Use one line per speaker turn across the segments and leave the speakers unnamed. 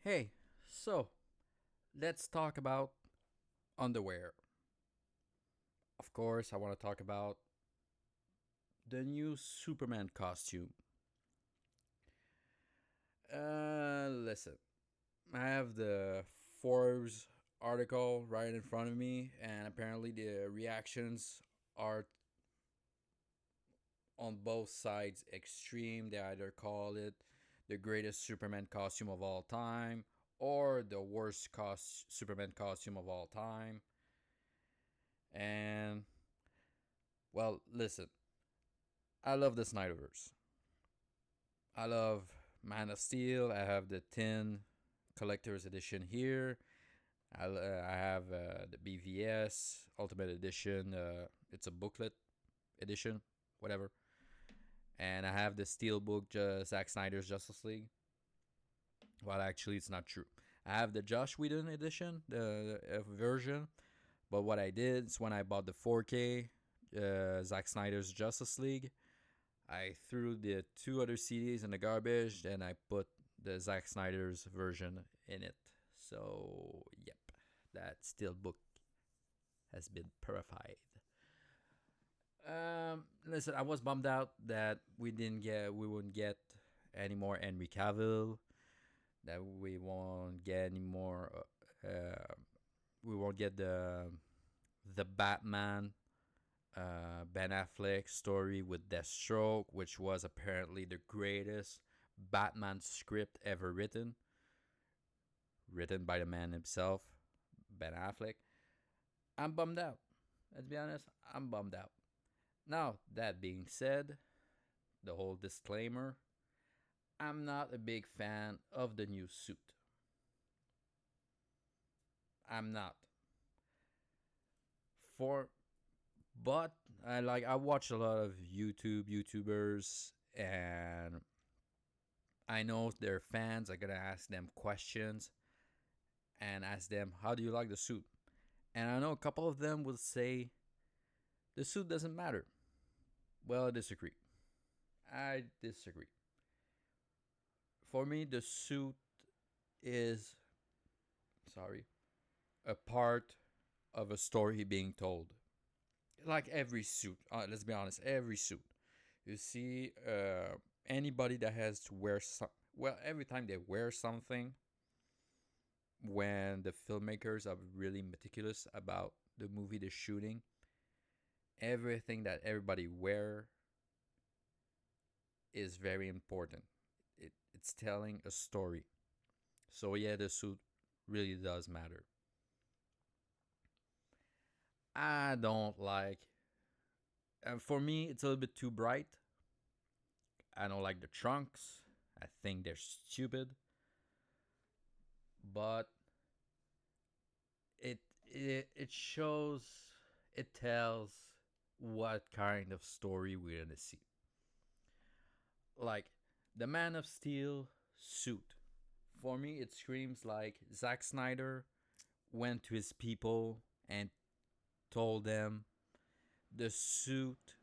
Hey, so let's talk about underwear. Of course, I want to talk about the new Superman costume. Listen, I have the Forbes article right in front of me, and apparently the reactions are on both sides extreme. They either call it the greatest Superman costume of all time or the worst Superman costume of all time. And well, listen, I love the Snyderverse. I love Man of Steel. I have the tin collector's edition here. I have the BVS Ultimate Edition. It's a booklet edition, whatever. And I have the Steelbook Zack Snyder's Justice League. Well, actually, it's not true. I have the Josh Whedon edition, the version. But what I did is when I bought the 4K Zack Snyder's Justice League, I threw the two other CDs in the garbage and I put the Zack Snyder's version in it. So, yep, that steelbook has been purified. Listen, I was bummed out that we wouldn't get any more Henry Cavill, that we won't get any more, we won't get the Batman Ben Affleck story with Deathstroke, which was apparently the greatest Batman script ever written by the man himself, Ben Affleck. I'm bummed out. Let's be honest, I'm bummed out. Now, that being said, the whole disclaimer, I'm not a big fan of the new suit. I'm not. For But I watch a lot of YouTubers, and I know they're fans. I gotta ask them questions and ask them, how do you like the suit? And I know a couple of them will say the suit doesn't matter. Well, I disagree. I disagree. For me, the suit is, sorry, a part of a story being told. Like every suit, let's be honest, every suit. You see, anybody that has to wear every time they wear something, when the filmmakers are really meticulous about the movie they're shooting, everything that everybody wear is very important. It's telling a story. So yeah, the suit really does matter. I don't like. For me, it's a little bit too bright. I don't like the trunks. I think they're stupid. But it shows, it tells what kind of story we're gonna see. Like the Man of Steel suit. For me, it screams like Zack Snyder went to his people and told them the suit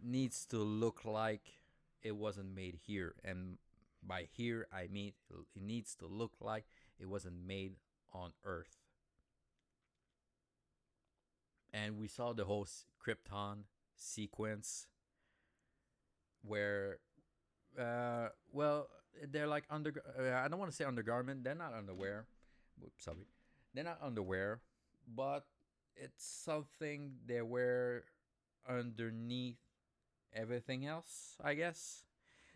needs to look like it wasn't made here. And by here, I mean it needs to look like it wasn't made on Earth. And we saw the whole Krypton sequence where they're like I don't want to say undergarment. They're not underwear. Whoops, sorry, they're not underwear, but it's something they wear underneath everything else. I guess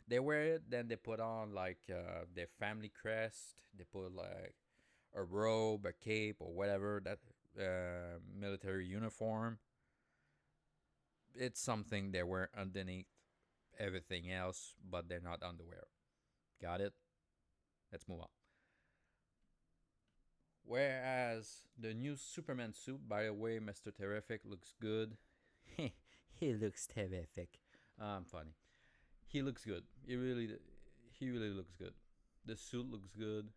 they wear it, then they put on like their family crest. They put like a robe, a cape, or whatever that military uniform. It's something they wear underneath everything else, but they're not underwear. Got it? Let's move on. Whereas the new Superman suit, by the way, Mr. Terrific looks good. He looks terrific. I'm funny. He looks good. He really looks good. The suit looks good.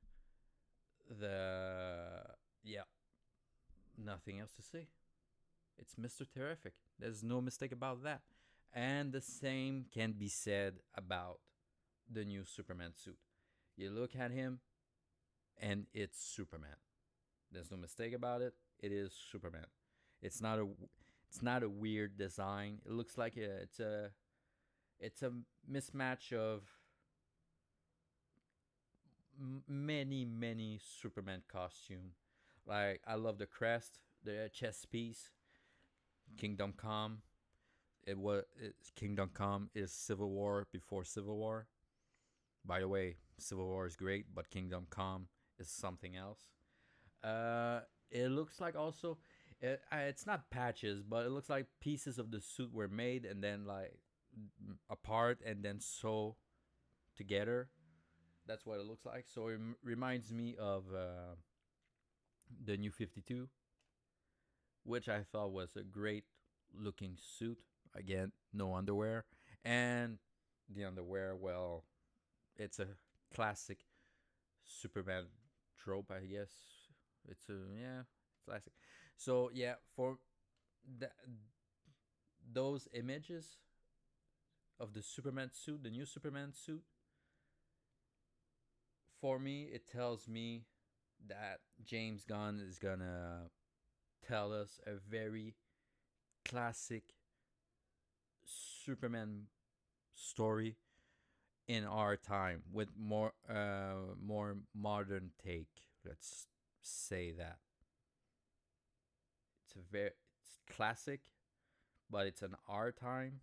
Yeah, nothing else to say. It's Mr. Terrific. There's no mistake about that. And the same can be said about the new Superman suit. You look at him, and it's Superman. There's no mistake about it. It is Superman. It's not a it's not a weird design. It looks like it's a mismatch of many Superman costume. Like I love the crest, the chest piece, Kingdom Come. Kingdom Come is Civil War before Civil War. By the way, Civil War is great, but Kingdom Come is something else. Uh, it looks like also it's not patches, but it looks like pieces of the suit were made and then like apart and then sew together. That's what it looks like. So it reminds me of the New 52, which I thought was a great looking suit. Again, no underwear. And the underwear, well, it's a classic Superman trope, I guess. It's a, yeah, classic. So, yeah, for th- those images of the Superman suit, the new Superman suit, for me, it tells me that James Gunn is gonna tell us a very classic Superman story in our time with more modern take. Let's say that it's classic, but it's an our time.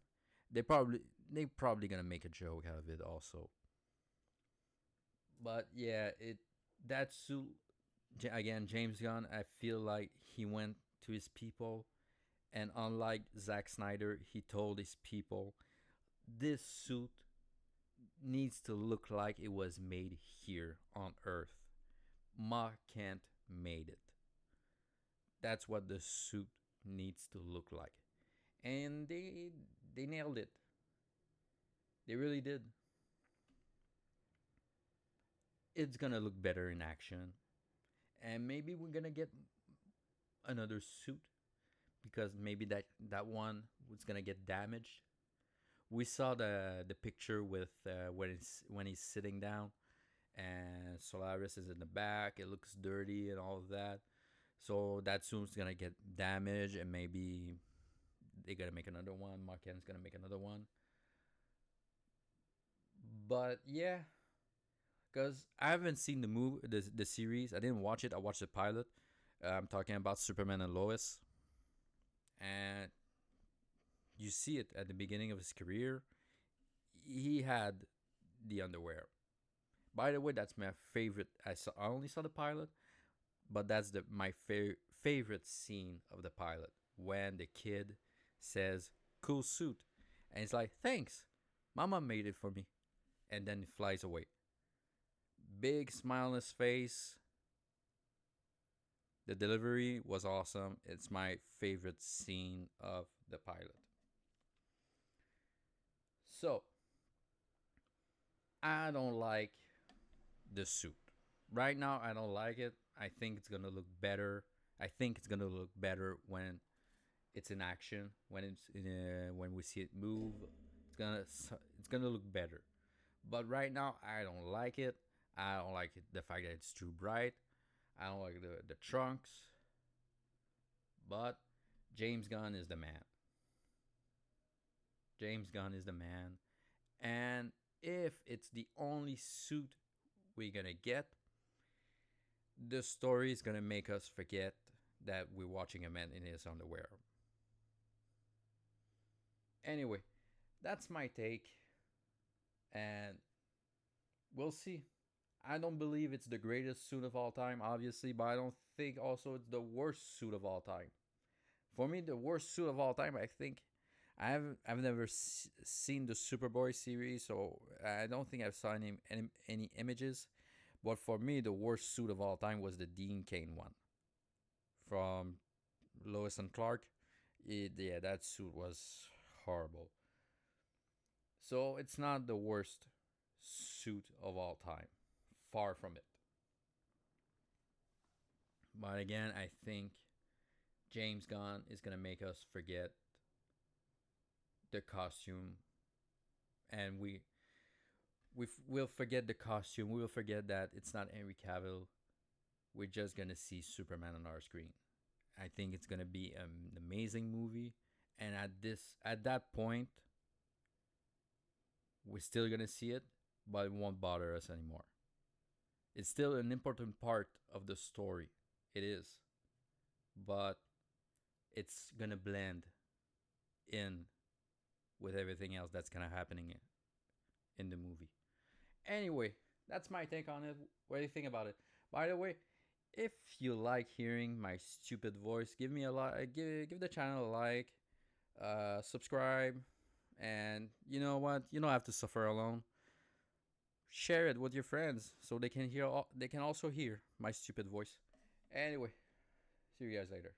They probably gonna make a joke out of it also. But yeah, it that suit again, James Gunn. I feel like he went to his people, and unlike Zack Snyder, he told his people this suit needs to look like it was made here on Earth. Ma Kent made it. That's what the suit needs to look like, and they nailed it. They really did. It's gonna look better in action, and maybe we're gonna get another suit because maybe that one was gonna get damaged. We saw the picture with when he's sitting down and Solaris is in the back. It looks dirty and all of that. So that suit's gonna get damaged, and maybe they gotta make another one. Mark Ken's gonna make another one. But yeah, because I haven't seen the series. I didn't watch it. I watched the pilot. I'm talking about Superman and Lois, and you see it at the beginning of his career. He had the underwear. By the way, that's my favorite. I only saw the pilot, but that's my favorite scene of the pilot when the kid says "cool suit," and it's like thanks, Mama made it for me, and then it flies away. Big smile on his face. The delivery was awesome. It's my favorite scene of the pilot. So I don't like the suit right now. I don't like it. I think it's gonna look better. I think it's gonna look better when it's in action. When we see it move, it's gonna look better. But right now, I don't like it. I don't like it, the fact that it's too bright. I don't like the trunks. But James Gunn is the man. James Gunn is the man. And if it's the only suit we're gonna get, the story is gonna make us forget that we're watching a man in his underwear. Anyway, that's my take, and we'll see. I don't believe it's the greatest suit of all time, obviously, but I don't think also it's the worst suit of all time. For me, the worst suit of all time, I think I've never seen the Superboy series, so I don't think I've saw any images. But for me, the worst suit of all time was the Dean Cain one from Lois and Clark. Yeah, that suit was horrible. So it's not the worst suit of all time. Far from it. But again, I think James Gunn is gonna make us forget the costume, and we'll forget the costume. We will forget that it's not Henry Cavill. we're just gonna see Superman on our screen. I think it's gonna be an amazing movie, and at that point, we're still gonna see it, but it won't bother us anymore. It's still an important part of the story. It is, but it's gonna blend in with everything else that's gonna happening in the movie. Anyway, that's my take on it. What do you think about it? By the way, if you like hearing my stupid voice, give me a like. Give the channel a like. Subscribe, and you know what? You don't have to suffer alone. Share it with your friends so they can hear. They can also hear my stupid voice. Anyway, see you guys later.